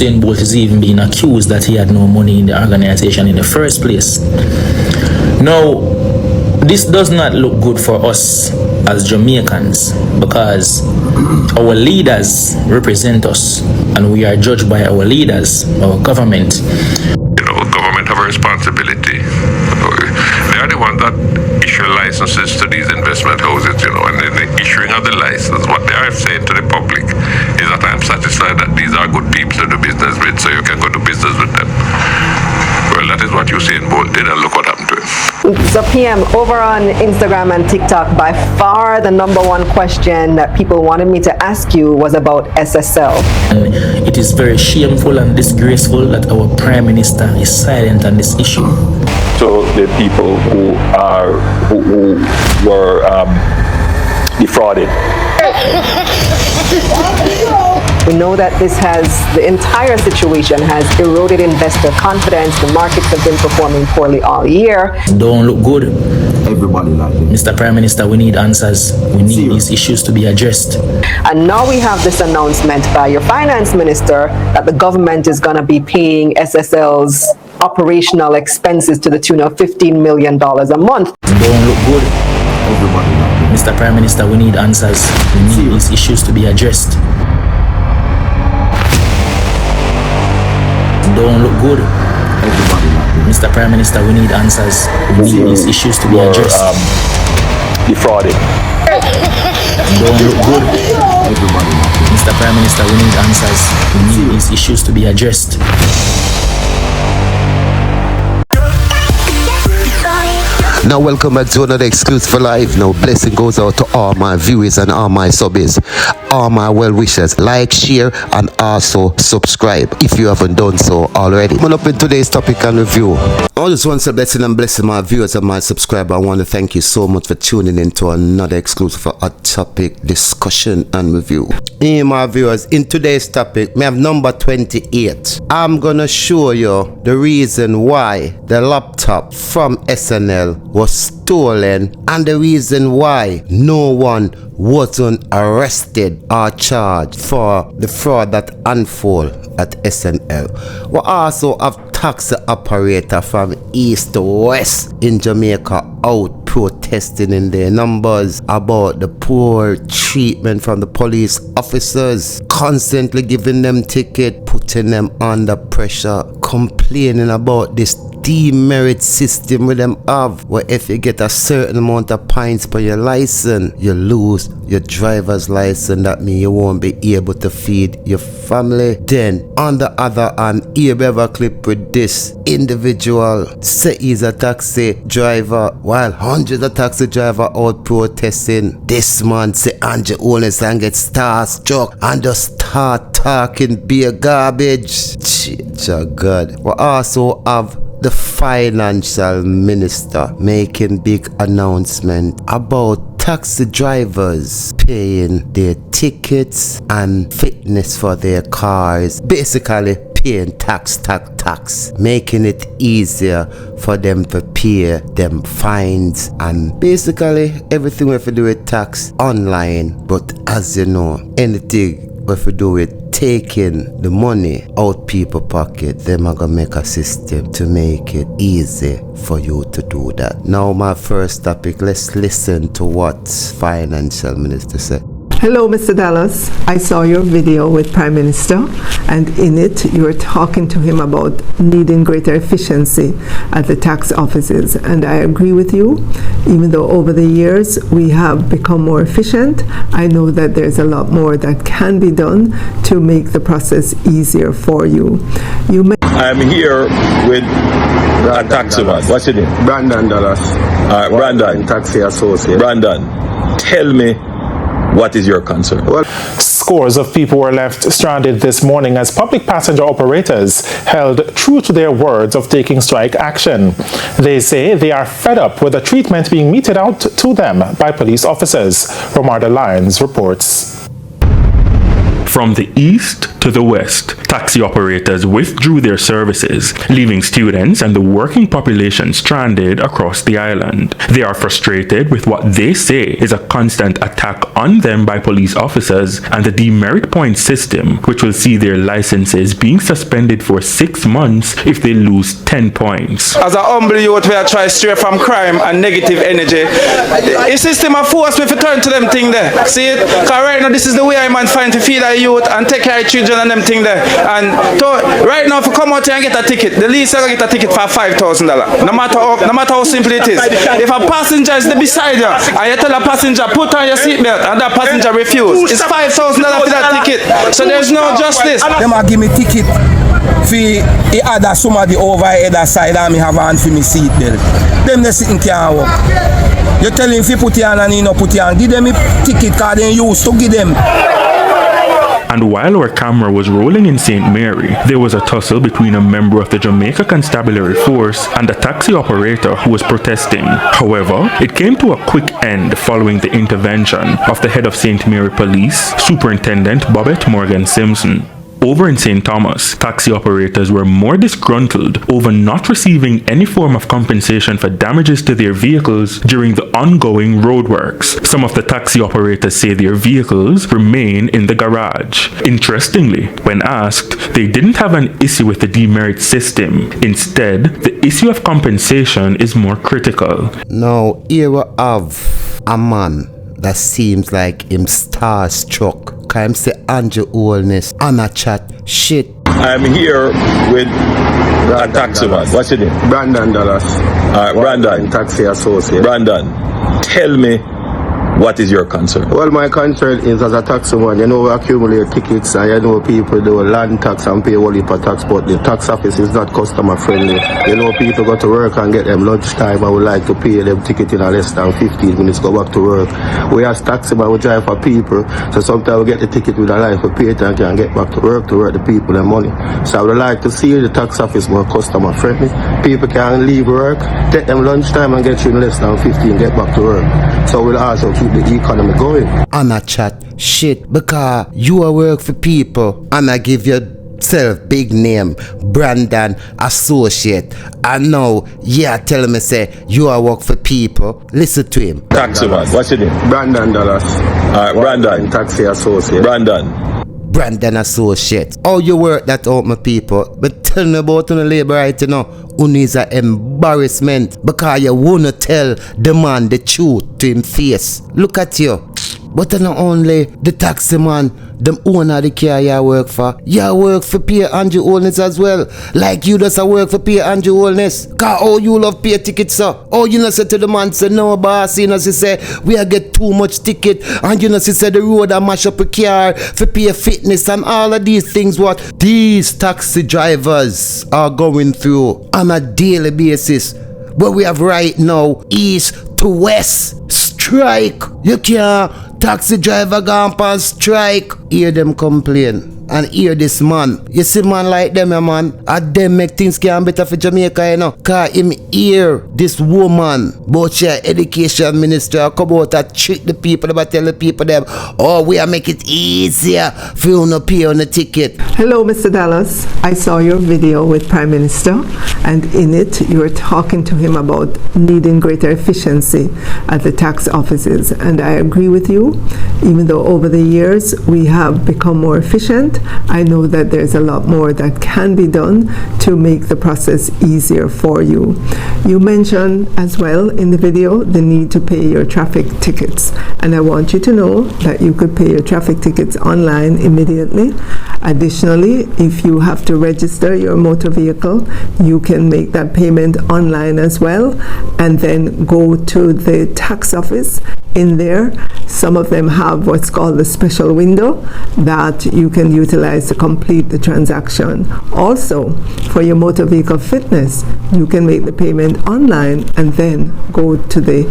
Usain Bolt is even being accused that he had no money in the organization in the first place. Now, this does not look good for us as Jamaicans, because our leaders represent us and we are judged by our leaders, our government. Government have a responsibility. They are the ones that issue licenses to these investment houses, and the issuing of the license, what they are saying to the public is that I'm satisfied that these are good people to do business with, so you can go to business with them. Well, that is what Usain Bolt did, and look what happened to him. So PM, over on Instagram and TikTok, by far the number one question that people wanted me to ask you was about SSL. And it is very shameful and disgraceful that our Prime Minister is silent on this issue. So the people who were defrauded. We know that the entire situation has eroded investor confidence. The markets have been performing poorly all year. Don't look good. Everybody like it. Mr. Prime Minister, we need answers. We need these issues to be addressed. And now we have this announcement by your finance minister that the government is going to be paying SSL's operational expenses to the tune of $15 million a month. Don't look good. Everybody like it. Mr. Prime Minister, we need answers. We need these issues to be addressed. Don't look good. Everybody like it. Mr. Prime Minister, we need answers. We need these issues to be addressed. Defrauded. Don't look good. Everybody like it. Mr. Prime Minister, we need answers. We need these issues to be addressed. Now welcome back to another Exclusive Live. Now blessing goes out to all my viewers and all my subbies, all my well wishers. Like, share and also subscribe if you haven't done so already. Coming up in today's topic and review, I just want to blessing and blessing my viewers and my subscribers. I want to thank you so much for tuning in to another exclusive hot topic discussion and review. Hey my viewers, in today's topic we have number 28. I'm gonna show you the reason why the laptop from SNL was stolen and the reason why no one wasn't arrested or charged for the fraud that unfolded at SNL. We also have taxi operator from east to west in Jamaica out protesting in their numbers about the poor treatment from the police officers, constantly giving them ticket, putting them under pressure, complaining about this demerit system with them have, where if you get a certain amount of points per your license, you lose your driver's license. That means you won't be able to feed your family. Then on the other hand, here we have a clip with this individual say he's a taxi driver while hundreds of taxi drivers out protesting. This man say Andrew Holness and get starstruck and just start talking beer garbage. God. We also have the financial minister making big announcement about taxi drivers paying their tickets and fitness for their cars, basically paying tax, making it easier for them to pay them fines and basically everything we have to do with tax online. But as you know, anything we have to do with taking the money out people's pocket, them are gonna make a system to make it easy for you to do that. Now my first topic, let's listen to what financial minister said. Hello, Mr. Dallas. I saw your video with Prime Minister, and in it you were talking to him about needing greater efficiency at the tax offices. And I agree with you. Even though over the years we have become more efficient, I know that there's a lot more that can be done to make the process easier for you. I'm here with a taxi man. What's your name? Brandon Dallas. Brandon. Taxi associate. Brandon, tell me, what is your concern? Well, Scores of people were left stranded this morning as public passenger operators held true to their words of taking strike action. They say they are fed up with the treatment being meted out to them by police officers. Romarda Lyons reports. From the east to To the west, taxi operators withdrew their services, leaving students and the working population stranded across the island. They are frustrated with what they say is a constant attack on them by police officers and the demerit point system, which will see their licenses being suspended for 6 months if they lose 10 points. As a humble youth, we are trying to stray from crime and negative energy. The system of force me to turn to them thing there. See it? Because right now this is the way I'm trying to feed our youth and take care of children and them thing there. And right now if you come out here and get a ticket, the least I get a ticket for $5,000. No matter how simple it is. If a passenger is beside you and you tell a passenger put on your seatbelt and that passenger refuse, it's $5,000 for that ticket. So there's no justice. Them a give me ticket for the other somebody over the other side and me have on for me seatbelt. Them they sitting can't walk. You tell him if you put you on and he no put you on, give them a ticket card they used to give them. And while our camera was rolling in St. Mary, there was a tussle between a member of the Jamaica Constabulary Force and a taxi operator who was protesting. However, it came to a quick end following the intervention of the head of St. Mary Police, Superintendent Bobette Morgan Simpson. Over in St. Thomas, taxi operators were more disgruntled over not receiving any form of compensation for damages to their vehicles during the ongoing roadworks. Some of the taxi operators say their vehicles remain in the garage. Interestingly, when asked, they didn't have an issue with the demerit system. Instead, the issue of compensation is more critical. Now, here we have a man that seems like him starstruck. I'm say Andrew Holness on a chat shit. I'm here with a taxi man. What's your name? Brandon Dallas. Alright, Brandon. Taxi associate. Brandon, tell me, what is your concern? Well, my concern is as a taxi man, you know, we accumulate tickets and you know people do land tax and pay all heap of tax, but the tax office is not customer friendly. You know, people go to work and get them lunchtime. I would like to pay them ticket in less than 15 minutes, go back to work. We as taxi man, we drive for people, so sometimes we get the ticket with a life, we pay it and can get back to work the people and money. So I would like to see the tax office more customer friendly. People can leave work, take them lunchtime and get you in less than 15, get back to work. So we'll also keep the economy going. And I chat shit because you are work for people and I give yourself big name Brandon Associate and now tell me say you are work for people. Listen to him. Taxi man, what's your name? Brandon Dallas. Alright, Brandon. Taxi associate. Brandon Associate. How you work that out, my people? But tell me about the labor right, you know. Who is an embarrassment because you wanna tell the man the truth to him face. Look at you. But not only the taxi man, them owner the car you work for. You work for Pierre Andrew Holness as well. Like you just work for Pierre Andrew Holness. Cause oh you love pay tickets, sir. Oh you know say to the man say no boss, you know say we are get too much ticket and you know say the road a mash up a car for pay fitness and all of these things what these taxi drivers are going through on a daily basis. But we have right now east to west strike. You can't taxi driver gone on strike. Hear them complain and hear this man. You see man like them, man. And them make things can better for Jamaica, you know. Cause him hear this woman about your education minister come out and trick the people about tell the people them, oh we are make it easier for you to pay on the ticket. Hello, Mr. Dallas. I saw your video with Prime Minister, and in it you were talking to him about needing greater efficiency at the tax offices. And I agree with you. Even though over the years we have become more efficient, I know that there's a lot more that can be done to make the process easier for you. You mentioned as well in the video the need to pay your traffic tickets, and I want you to know that you could pay your traffic tickets online immediately. Additionally, if you have to register your motor vehicle, you can make that payment online as well and then go to the tax office. In there, some of them have what's called the special window that you can utilize to complete the transaction. Also, for your motor vehicle fitness, you can make the payment online and then go to the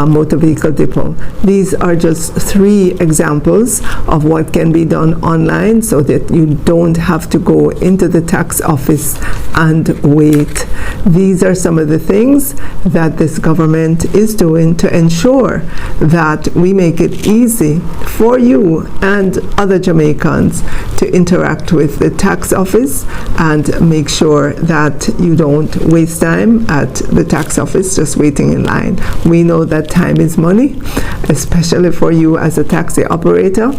motor vehicle depot. These are just 3 examples of what can be done online so that you don't have to go into the tax office and wait. These are some of the things that this government is doing to ensure that we make it easy for you and other Jamaicans to interact with the tax office and make sure that you don't waste time at the tax office just waiting in line. We know that time is money, especially for you as a taxi operator.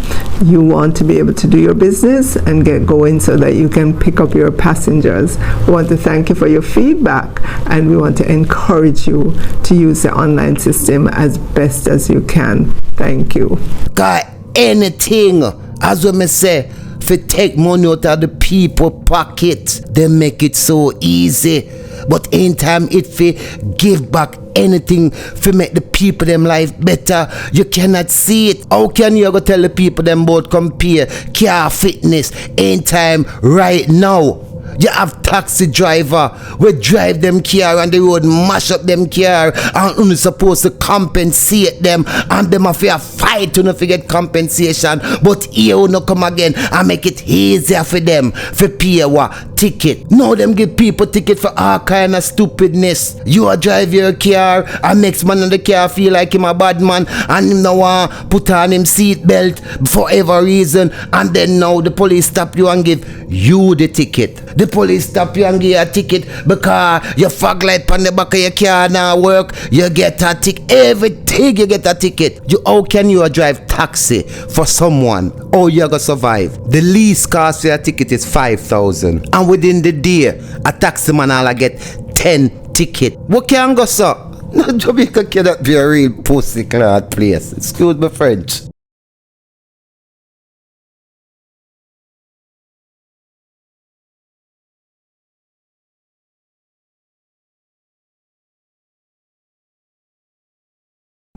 You want to be able to do your business and get going so that you can pick up your passengers. We want to thank you for your feedback, and we want to encourage you to use the online system as best as you can. Thank you. Got anything, as we may say, if take money out of the people pocket, they make it so easy. But in time, if we give back anything to make the people them life better, you cannot see it. How can you go tell the people them about compare car fitness in time right now? You have taxi driver we drive them car on the road, mash up them car, and only supposed to compensate them, and them have to fight to not forget compensation. But here we no come again and make it easier for them for pay what ticket. Now them give people ticket for all kind of stupidness. You a drive your car and next man in the car feel like him a bad man and him no want put on him seat belt for every reason, and then now the police stop you and give you the ticket. The police stop you and give you a ticket because your fog light on the back of your car now work. You get a ticket. Everything you get a ticket. How can you drive taxi for someone? How you gonna survive? The least cost for a ticket is 5,000, and within the day a taxi man will get 10 ticket. What can go so? No, Jamaica cannot be a real pussy clad place. Excuse me French.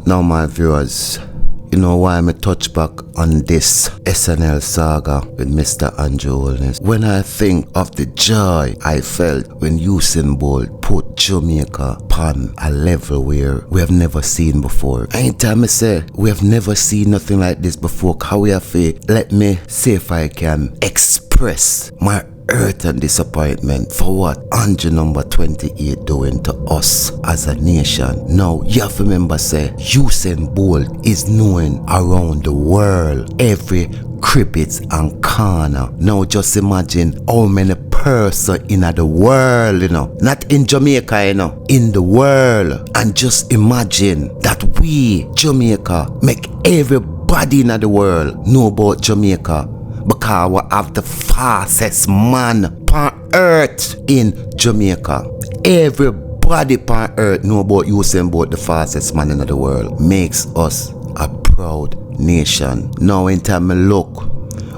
Now my viewers, you know why I touch back on this SNL saga with Mr. Andrew Holness. When I think of the joy I felt when Usain Bolt put Jamaica upon a level where we have never seen before. Anytime I say we have never seen nothing like this before, how we have to, let me see if I can express my hurt and disappointment for what Andrew number 28 doing to us as a nation. Now you have to remember say Usain Bolt is known around the world, every cribbits and corner. Now just imagine how many person in the world, you know, not in Jamaica, you know, in the world. And just imagine that we Jamaica make everybody in the world know about Jamaica, because we have the fastest man on earth in Jamaica. Everybody on earth know about Usain Bolt, the fastest man in the world. Makes us a proud nation. Now in time I look,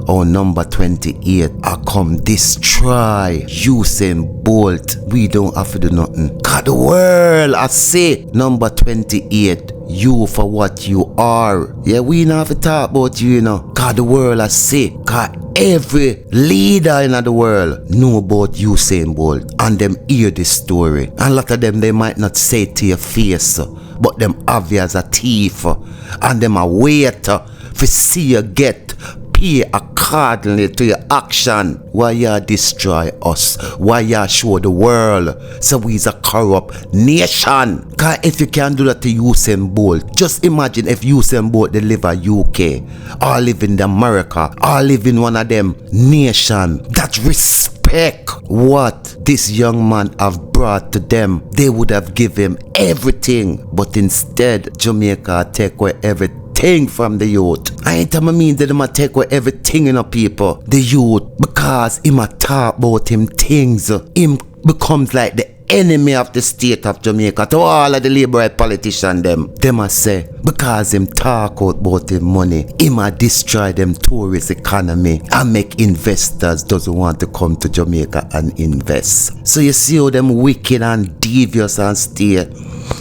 our number 28 I come destroy Usain Bolt. We don't have to do nothing. Cause the world I say number 28, you for what you are. Yeah, we don't have to talk about you, you know. Cause the world I say, cause every leader in the world know about Usain Bolt, and them hear this story. And a lot of them they might not say it to your face, but them obvious a thief, and them a wait for see you get pay accordingly to your action. Why you destroy us? Why you show the world so we's a corrupt nation? Cause if you can do that to Usain Bolt, just imagine if Usain Bolt they live in UK or live in America or live in one of them nation that respect what this young man have brought to them. They would have given him everything, but instead Jamaica take away everything from the youth. I ain't mean that them a take away everything in a people, the youth, because him a talk about him things. Him becomes like the enemy of the state of Jamaica to all of the liberal politicians them a say because him talk out about him money, him a destroy them tourist economy and make investors doesn't want to come to Jamaica and invest. So you see how them wicked and devious and stay,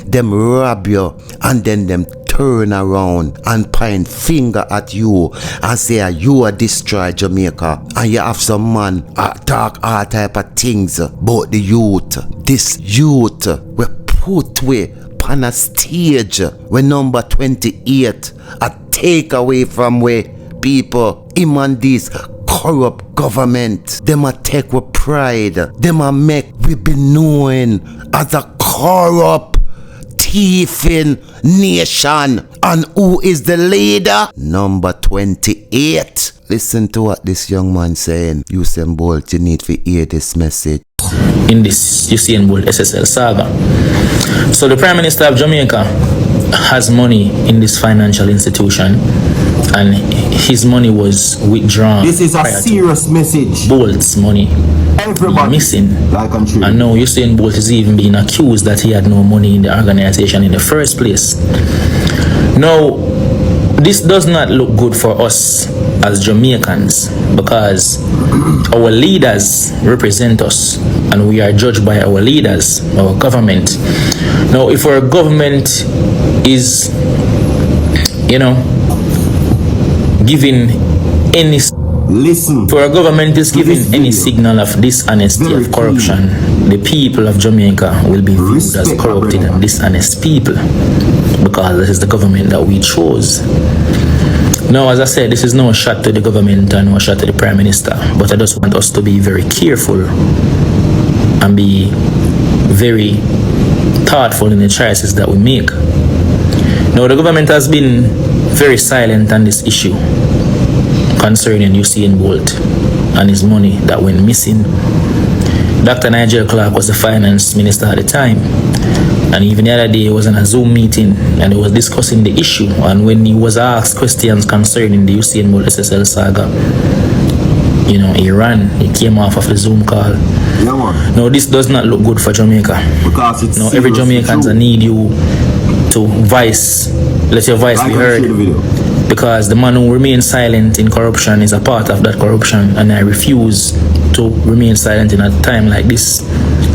them rob you and then them turn around and point finger at you and say you are destroy Jamaica, and you have some man talk all type of things about the youth. This youth we put way on a stage when number 28 a take away from where people him and this corrupt government. Them a take with pride. Them a make we be known as a corrupt thieving nation. And who is the leader? Number 28. Listen to what this young man saying. Usain Bolt, you need to hear this message. In this Usain Bolt SSL saga. So the Prime Minister of Jamaica has money in this financial institution, and his money was withdrawn. This is a serious message. Bolt's money missing, and now Usain Bolt is even being accused that he had no money in the organization in the first place. Now, this does not look good for us as Jamaicans, because our leaders represent us and we are judged by our leaders, our government. Now, if our government is, giving any for our government is giving any signal of dishonesty, of corruption, the people of Jamaica will be viewed as corrupted and dishonest people, because this is the government that we chose. Now, as I said, this is no shot to the government and no shot to the Prime Minister, but I just want us to be very careful and be very thoughtful in the choices that we make. Now, the government has been very silent on this issue concerning Usain Bolt and his money that went missing. Dr. Nigel Clark was the finance minister at the time, and even the other day he was in a Zoom meeting and he was discussing the issue, and when he was asked questions concerning the Usain Bolt SSL saga, he ran, he came off of the Zoom call. Now, this does not look good for Jamaica. Because it's every Jamaicans need you to let your voice be heard. Because the man who remains silent in corruption is a part of that corruption, and I refuse to remain silent in a time like this.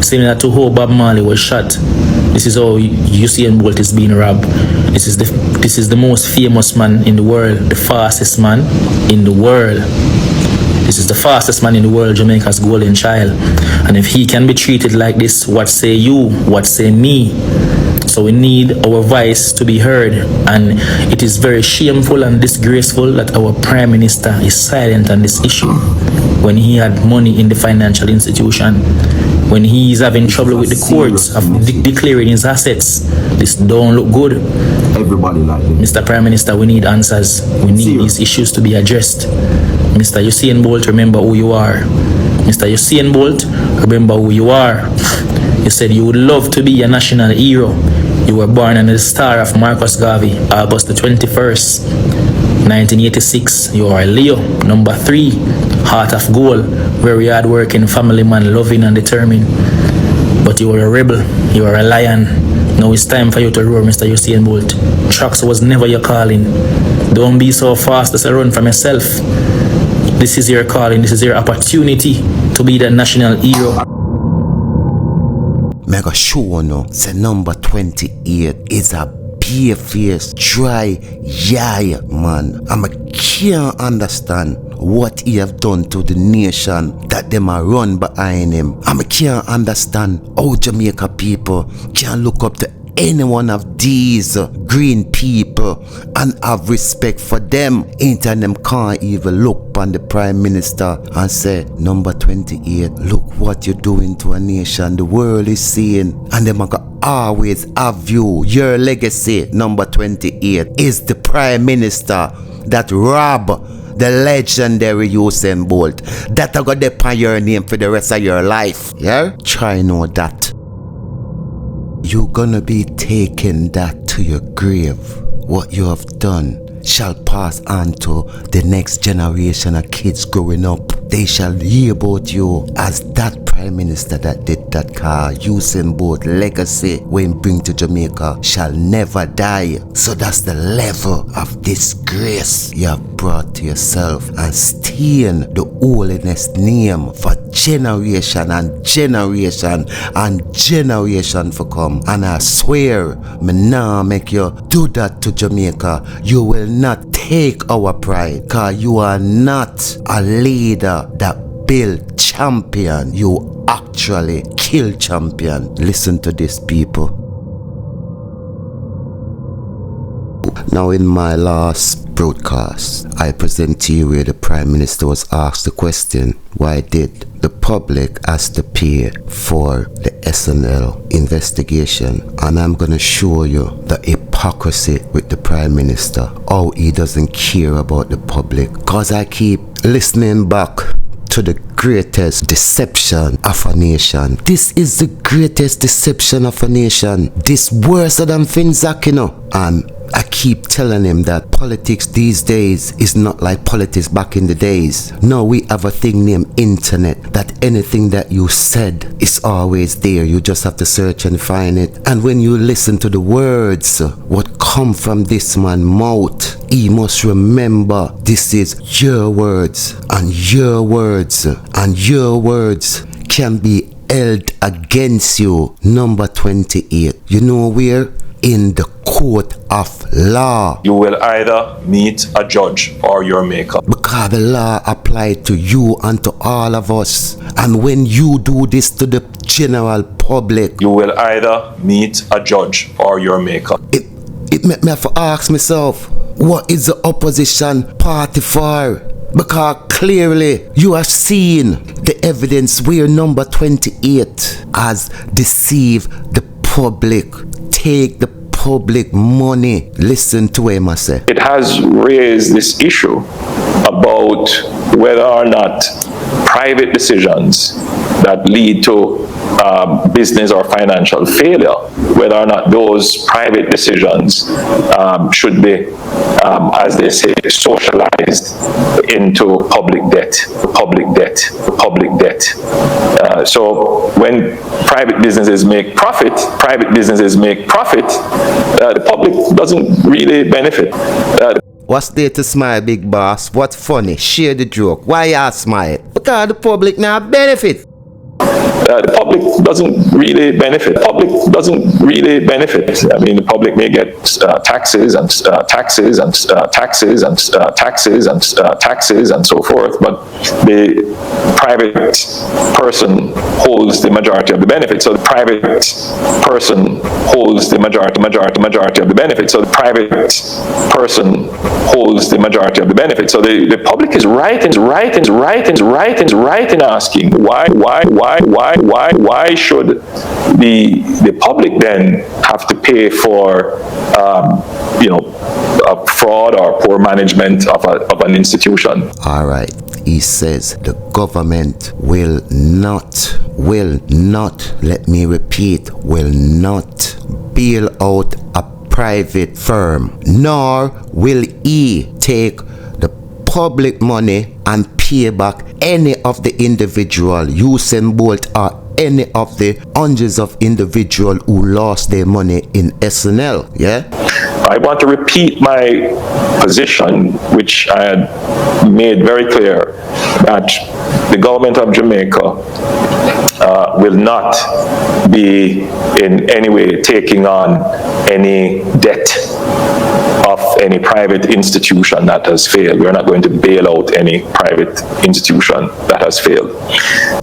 Similar to how Bob Marley was shot, this is how Usain Bolt is being robbed. This is the most famous man in the world, the fastest man in the world. This is the fastest man in the world, Jamaica's golden child. And if he can be treated like this, what say you? What say me? So we need our voice to be heard, and it is very shameful and disgraceful that our Prime Minister is silent on this issue when he had money in the financial institution, when he is having trouble with the courts of declaring his assets. This don't look good. Everybody like this. Mr. Prime Minister, we need answers. We need these issues to be addressed. Mr. Usain Bolt, remember who you are. Mr. Usain Bolt, remember who you are. You said you would love to be a national hero. You were born under the star of Marcus Garvey, August the 21st, 1986. You are a Leo, number 3, heart of gold, very hard-working, family man, loving and determined. But you were a rebel. You are a lion. Now it's time for you to roar, Mr. Usain Bolt. Trucks was never your calling. Don't be so fast as a run from yourself. This is your calling. This is your opportunity to be the national hero. Mega sure no, say number 28 is a bare-faced, dry yaya man. I can't understand what he have done to the nation that them are run behind him. I can't understand how Jamaica people can look up to any one of these green people and have respect for them. Ain't and them can't even look on the Prime Minister and say, number 28, look what you're doing to a nation. The world is seeing, and them are always have you. Your legacy, number 28, is the Prime Minister that rob the legendary Usain Bolt. That I got the on your name for the rest of your life. Yeah? Try know that. You're gonna be taking that to your grave. What you have done shall pass on to the next generation of kids growing up. They shall hear about you as that Prime Minister that did that car. Usain Bolt legacy when bring to Jamaica shall never die. So that's the level of disgrace you have brought to yourself and stain the holiness name for generation and generation and generation for come. And I swear, me nah make you do that to Jamaica. You will not take our pride, cause you are not a leader that build champion. You actually kill champion. Listen to this, people. Now, in my last broadcast, I present to you where the Prime Minister was asked the question, why did the public has to pay for the SNL investigation, and I'm gonna show you the hypocrisy with the Prime Minister, how he doesn't care about the public. Cause I keep listening back to the greatest deception of a nation. This is the greatest deception of a nation. This worse than Finzak, you know. And I keep telling him that politics these days is not like politics back in the days. No, we have a thing named internet, that anything that you said is always there. You just have to search and find it. And when you listen to the words what come from this man's mouth, he must remember this is your words, and your words, and your words can be held against you. Number 28. You know where? In the court of law. You will either meet a judge or your maker. Because the law applies to you and to all of us. And when you do this to the general public, You will either meet a judge or your maker. it make me have to ask myself, what is the opposition party for? Because clearly you have seen the evidence where number 28 has deceived the public, take the public money. Listen to him, I say. It has raised this issue about whether or not private decisions that lead to business or financial failure, whether or not those private decisions should be, as they say, socialized into public debt. So when private businesses make profit, the public doesn't really benefit. What's there to smile, big boss? What's funny? Share the joke. Why y'all smile? Because the public now benefit. The public doesn't really benefit. I mean, the public may get taxes and so forth, but the private person holds the majority of the benefit. So the private person holds the majority of the benefit. So the private person holds the majority of the benefit. So the public is right in asking why should the public then have to pay for a fraud or poor management of an institution? All right. He says the government will not, let me repeat, will not bail out a private firm, nor will he take the public money and pay back any of the individual, Usain Bolt or any of the hundreds of individuals who lost their money in SNL. Yeah? I want to repeat my position, which I had made very clear, that the government of Jamaica will not be in any way taking on any debt of any private institution that has failed. We're not going to bail out any private institution that has failed.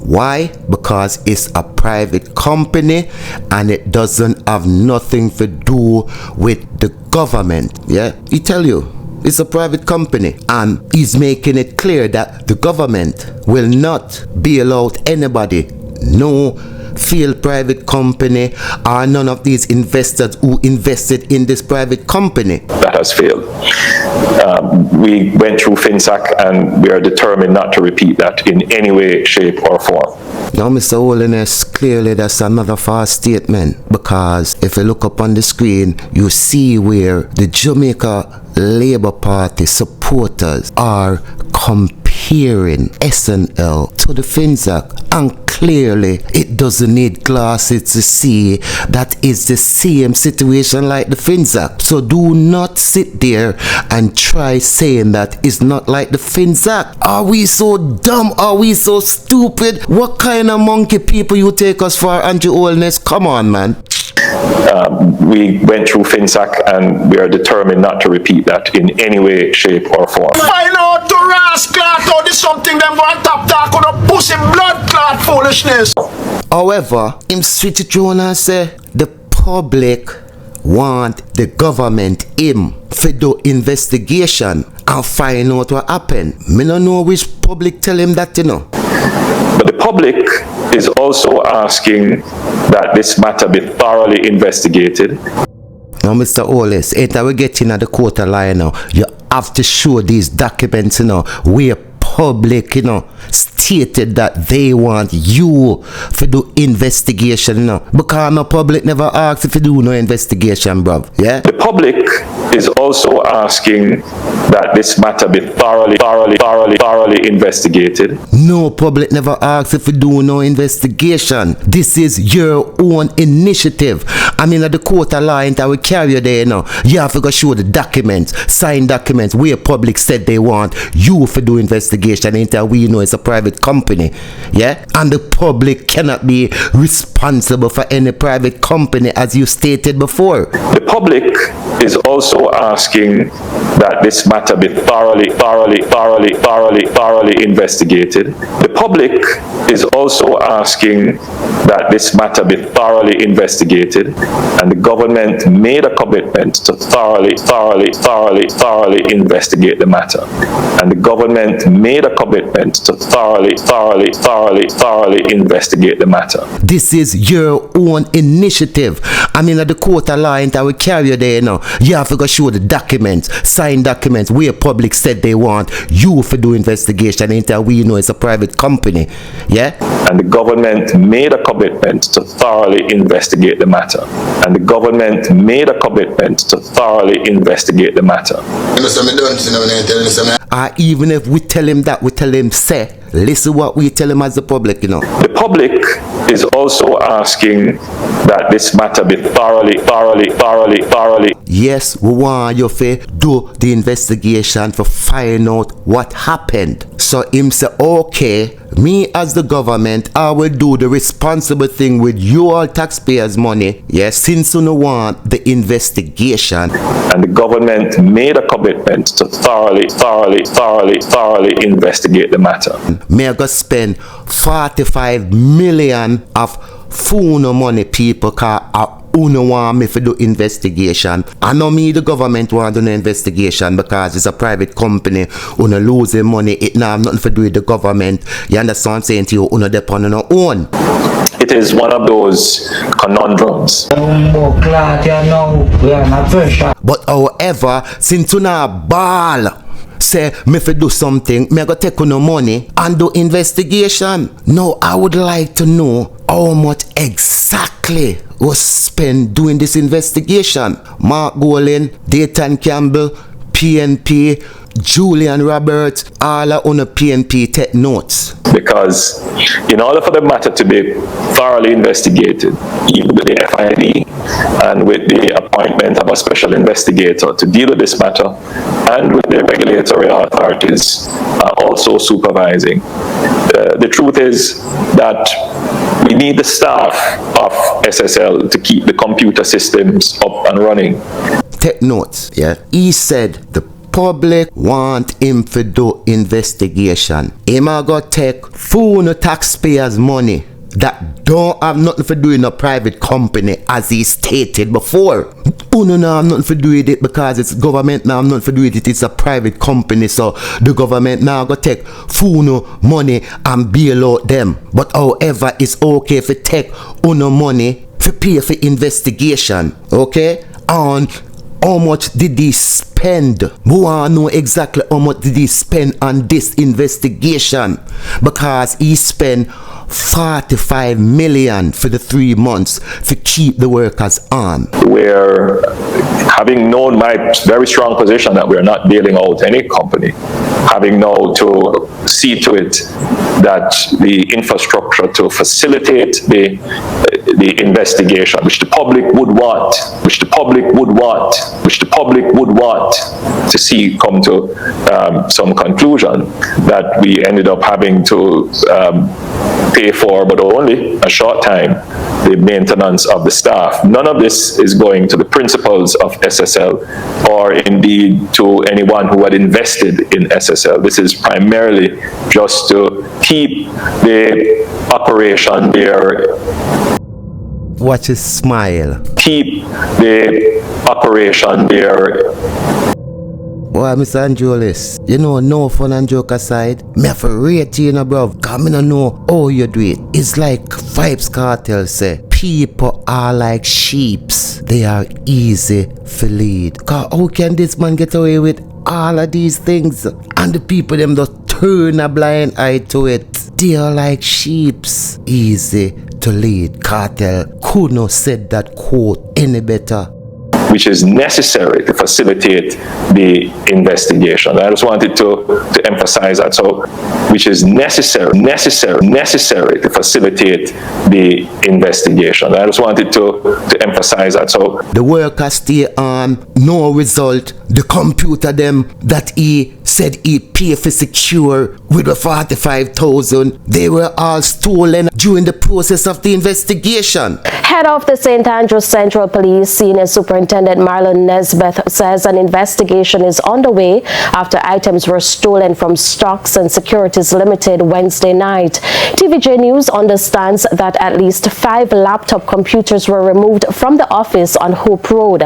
Why? Because it's a private company and it doesn't have nothing to do with the government. Yeah, he tell you it's a private company, and he's making it clear that the government will not bail out anybody. No failed private company or none of these investors who invested in this private company that has failed. We went through FinSAC and we are determined not to repeat that in any way, shape or form. Now, Mr. Holness, clearly that's another false statement, because if you look up on the screen, you see where the Jamaica Labour Party supporters are comparing SNL to the FinSAC, and clearly it doesn't need glasses to see that it's the same situation like the FinSAC. So do not sit there and try saying that it's not like the FinSAC. Are we so dumb? Are we so stupid? What kind of monkey people you take us for, Andrew Holness? Come on, man. We went through FinSAC and we are determined not to repeat that in any way, shape or form. Find out to rascal or this something them going top talk on a pussy blood clot foolishness. However, him switch it around and say the public want the government him for do investigation and find out what happened. Me no know which public tell him that, you know. But The public is also asking that this matter be thoroughly investigated. Now, Mr. Holness, after we get in at the quarter line now, you have to show these documents, where public, stated that they want you to do investigation, because no public never asks if you do no investigation, bruv. Yeah? The public is also asking that this matter be thoroughly investigated. No public never asks if you do no investigation. This is your own initiative. I mean, at the court of law, I will carry you there, You have to go show the documents, signed documents, where public said they want you to do investigation, until we know it's a private company. Yeah? And the public cannot be responsible for any private company, as you stated before. The public is also asking that this matter be thoroughly investigated. The public is also asking that this matter be thoroughly investigated, and the government made a commitment to thoroughly investigate the matter. And the government made a commitment to thoroughly investigate the matter. This is your own initiative. I mean, at the court of law, I will carry you there, You have to go show the documents, signed documents, where public said they want you to do investigation, until we know it's a private company. Yeah? And the government made a commitment to thoroughly investigate the matter. And the government made a commitment to thoroughly investigate the matter. Even if we tell him that, we tell him, say, listen what we tell him as the public, The public is also asking that this matter be thoroughly. Yes, we want you to do the investigation to find out what happened. So him say, okay, me as the government, I will do the responsible thing with your taxpayers' money. Yes, since you don't want the investigation. And the government made a commitment to thoroughly investigate the matter. Me I go spend 45 million of phone money, people, cause Uno want me to do investigation. I know me, the government, want to do investigation because it's a private company. Uno losing money, it now have nothing to do with the government. You understand what I'm saying to you? Uno depend on our own. It is one of those conundrums. But however, since you not ball, say me fi do something, me go take no money and do investigation. Now I would like to know how much exactly was spent doing this investigation. Mark Golin, Dayton Campbell, PNP, Julian Roberts, all are on a PNP, take notes. Because in order for the matter to be thoroughly investigated, even with the FID and with the appointment of a special investigator to deal with this matter, and with the regulatory authorities also supervising, the truth is that we need the staff of SSL to keep the computer systems up and running. Take notes, yeah. He said the public want him to do investigation. Him a go take phone taxpayers' money that don't have nothing to do in a private company, as he stated before. Uno now have nothing to do with it because it's government now have nothing to do with it. It's a private company, so the government now go take phone money and bail out them. But however, it's okay if you take Uno money to pay for investigation, okay? And how much did he spend? We want to know exactly how much did he spend on this investigation, because he spent 45 million for the 3 months to keep the workers on. We're, having known my very strong position that we're not bailing out any company, having now to see to it that the infrastructure to facilitate the investigation, which the public would want, to see come to some conclusion, that we ended up having to pay for, but only a short time, the maintenance of the staff. None of this is going to the principals of SSL or indeed to anyone who had invested in SSL. This is primarily just to keep the operation there. Watch his smile. Keep the operation there. Boy, Mr. Angelis, you know, no fun and joke aside, me have to rate you, bruv, cause me don't know how you do it. It's like Vibes Cartel say, people are like sheeps. They are easy to lead. Cause how can this man get away with all of these things? And the people them just turn a blind eye to it. They are like sheeps. Easy to lead. Cartel could not said that quote any better. Which is necessary to facilitate the investigation. I just wanted to emphasize that. So, which is necessary to facilitate the investigation. I just wanted to emphasize that. So, the workers stay on, no result. The computer them that he said he pay for secure with the 45,000, they were all stolen during the process of the investigation. Head of the St. Andrews Central Police, Senior Superintendent Marlon Nesbeth, says an investigation is underway after items were stolen from Stocks and Securities Limited Wednesday night. TVJ News understands that at least 5 laptop computers were removed from the office on Hope Road.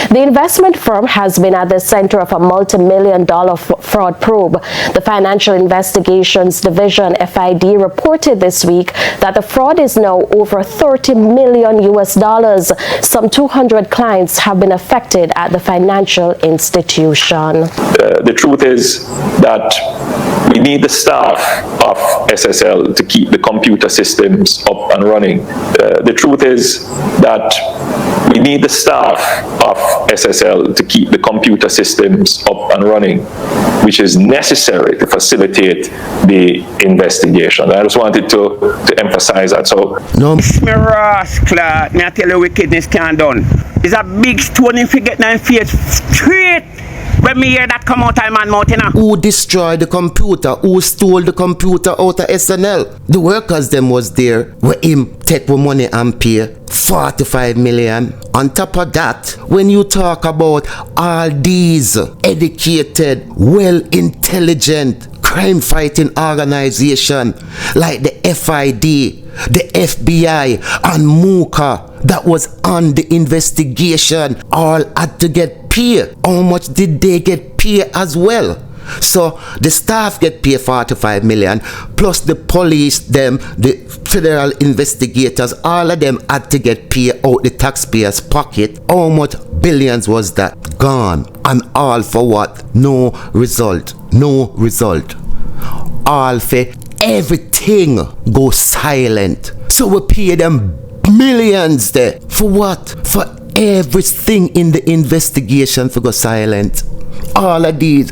The investment firm has been at the center of a multi-million-dollar fraud probe. The Financial Investigations Division, FID, reported this week that the fraud is now over $30 million US. Some 200 clients have been affected at the financial institution. The truth is that we need the staff of SSL to keep the computer systems up and running. The truth is that we need the staff of SSL to keep the computer systems up and running, which is necessary to facilitate the investigation. I just wanted to emphasize that. So, no. Me rascal, me I tell you wickedness can't done. It's a big stone if you get in face straight. When me hear that come out of my mouth, you know. Who destroyed the computer? Who stole the computer out of SNL? The workers them was there where him take the money and pay 45 million. On top of that, when you talk about all these educated, well-intelligent, crime-fighting organization like the FID, the FBI, and MUCA that was on the investigation all had to get paid. How much did they get paid as well? So the staff get paid 45 million, plus the police, them, the federal investigators, all of them had to get paid out the taxpayers' pocket. How much billions was that? Gone. And all for what? No result. No result. All for everything go silent. So we pay them millions there. For what? For everything in the investigation for go silent. All of these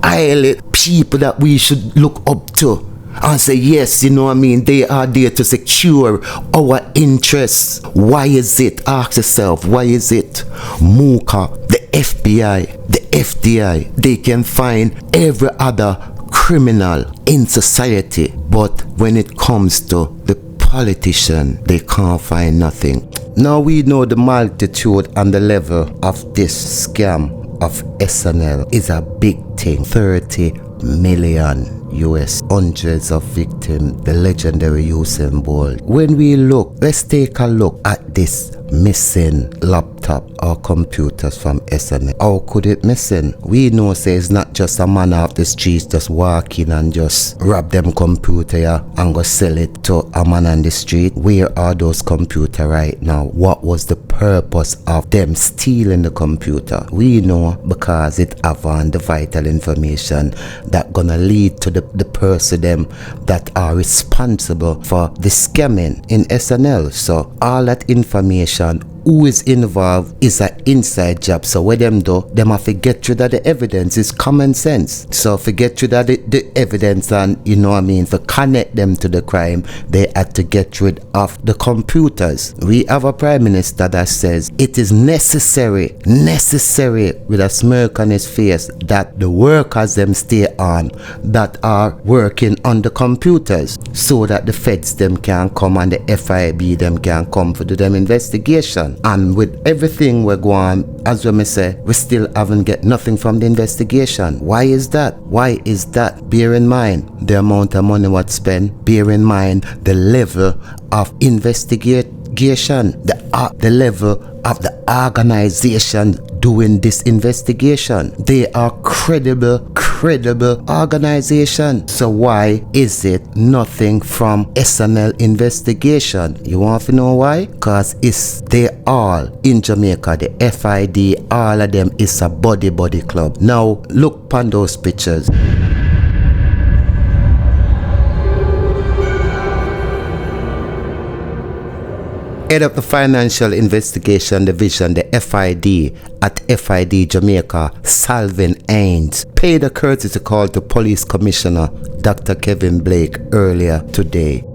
highly people that we should look up to and say, yes, you know what I mean, they are there to secure our interests. Why is it? Ask yourself, why is it? MUCA, the FBI, the FDI, they can find every other criminal in society, but when it comes to the politician, they can't find nothing. Now we know the multitude and the level of this scam of SNL is a big thing. 30 million US, hundreds of victims, the legendary Usain Bolt. When we look, let's take a look at this missing laptop or computers from SNL. How could it missing? We know say it's not just a man off the streets just walking and just rob them computer here and go sell it to a man on the street. Where are those computers right now? What was the purpose of them stealing the computer? We know because it have on the vital information that gonna lead to the person them that are responsible for the scamming in SNL. So all that information, who is involved, is an inside job. So what them do, them have to get rid of the evidence. Is common sense. So forget rid of the evidence and, you know what I mean, for connect them to the crime, they had to get rid of the computers. We have a prime minister that says it is necessary with a smirk on his face that the workers them stay on that are working on the computers so that the feds them can come and the FIB them can come for them investigation. And with everything we're going, as we may say, we still haven't get nothing from the investigation. Why is that? Why is that? Bear in mind the amount of money what's spent. Bear in mind the level of investigation, the level of the organization doing this investigation. They are credible organization. So why is it nothing from SNL investigation? You want to know why? Because they all in Jamaica, the FID, all of them is a body club. Now look upon those pictures. Head of the Financial Investigation Division, the FID, at FID Jamaica, Salvin Haynes, paid a courtesy call to Police Commissioner Dr. Kevin Blake earlier today.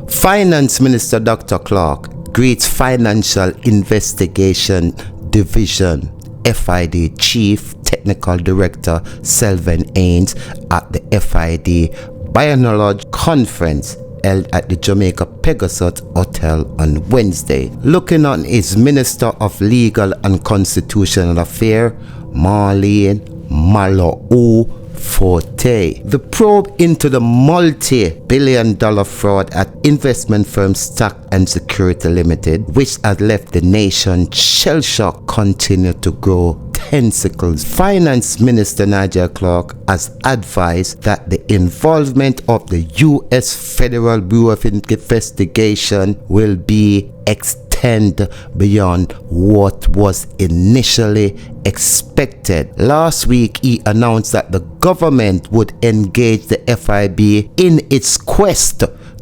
Finance Minister Dr. Clark greets Financial Investigation Division, FID Chief Technical Director Salvin Haynes at the FID Biennial Conference held at the Jamaica Pegasus Hotel on Wednesday. Looking on his Minister of Legal and Constitutional Affairs, Marlene Malou Forte. The probe into the multi-billion-dollar fraud at investment firm Stock and Security Limited, which had left the nation shell-shocked, continued to grow tentacles. Finance Minister Nigel Clark has advised that the involvement of the U.S. Federal Bureau of Investigation will be extend beyond what was initially expected. Last week, he announced that the government would engage the FIB in its quest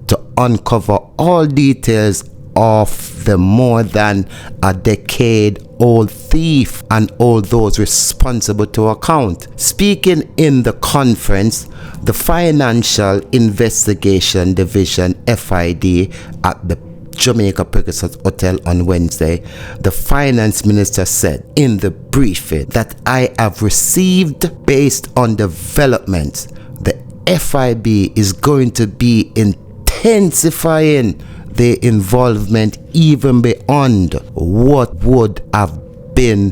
to uncover all details of the more than a decade-old thief and all those responsible to account. Speaking in the conference, the Financial Investigation Division FID at the Jamaica Pegasus Hotel on Wednesday, the Finance Minister said in the briefing that I have received, based on developments, the FIB is going to be intensifying their involvement even beyond what would have been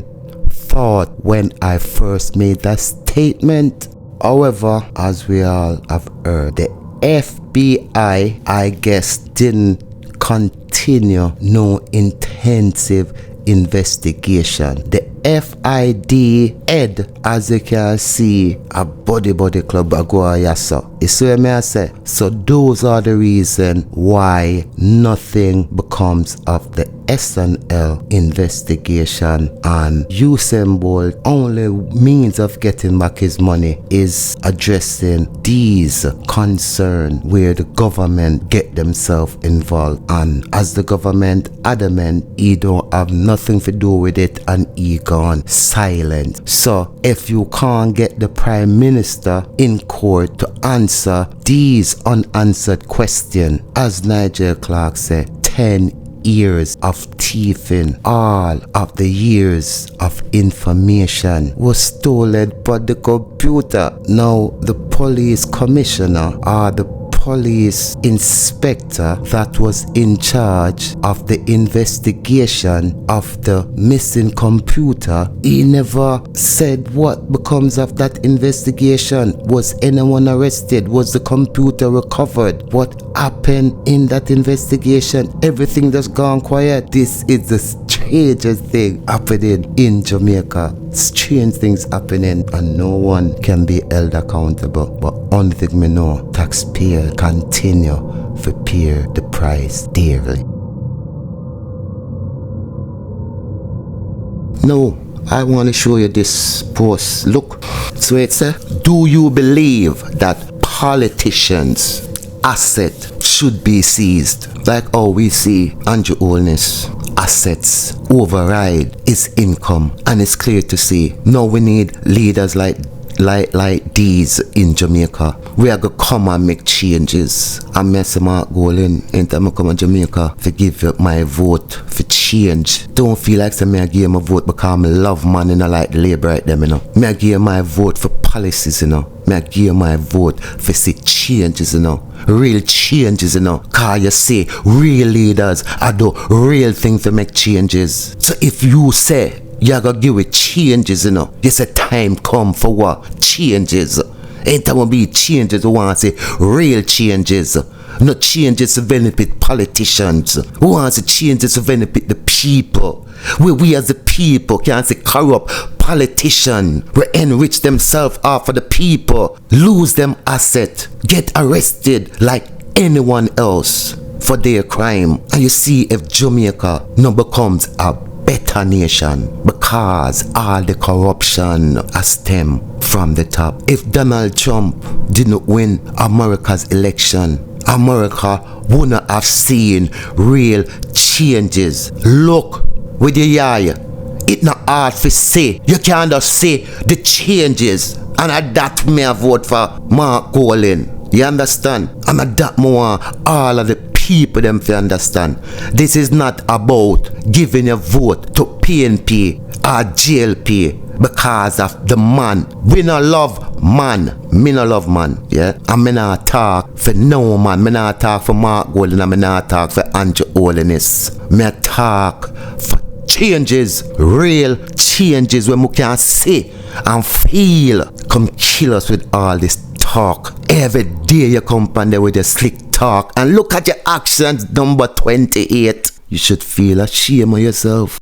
thought when I first made that statement. However, as we all have heard, the FBI, I guess, didn't continue no intensive investigation. The FID head, as you can see, a body club Aguayasa. You see what I say? So those are the reason why nothing becomes of the SNL investigation, and Usain Bolt only means of getting back his money is addressing these concerns where the government get themselves involved, and as the government adamant he don't have nothing to do with it and he gone silent. So if you can't get the Prime Minister in court to answer these unanswered questions, as Nigel Clark said, 10 years of thieving, all of the years of information was stolen by the computer. Now the police commissioner or the police inspector that was in charge of the investigation of the missing computer, he never said what becomes of that investigation. Was anyone arrested? Was the computer recovered? What happened in that investigation? Everything that's gone quiet. This is the strangest thing happening in Jamaica. Strange things happening and no one can be held accountable. But only thing me know, taxpayer continue to pay the price dearly. Now, I want to show you this post. Look, so it says, do you believe that politicians' assets should be seized? Like how we see Andrew Holness assets override his income, and it's clear to see now we need leaders like these in Jamaica. We are going to come and make changes. I'm Mr. Mark Golden, and I'm come to Jamaica to give my vote for change. Don't feel like say me I give my vote because I love man and I like the labor right them, you know. Me I give my vote for policies, you know. Me I give my vote for see changes, you know. Real changes, you know. Cause you see real leaders are do real things to make changes. So if you say you're gonna give it changes, you know, you say time come for what? Changes. Ain't that gonna be changes? We want to say real changes. No changes to benefit politicians. Who wants to changes to benefit the people? We as the people can't say corrupt politicians will enrich themselves off of the people, lose them asset, get arrested like anyone else for their crime. And you see if Jamaica now becomes a better nation because all the corruption has stemmed from the top. If Donald Trump didn't win America's election, America wouldn't have seen real changes. Look with your eye. It's not hard to say. You can't just say the changes. And at that me I vote for Mark Golin. You understand? And at that more all of the people them to understand. This is not about giving a vote to PNP or JLP because of the man. We not love man. Me not love man. Yeah? And me not talk for no man. Me not talk for Mark Golden and me not talk for Andrew Holness. Me talk for changes, real changes where we can see and feel. Come kill us with all this talk. Every day you come on there with your slick talk and look at your actions, number 28. You should feel ashamed of yourself.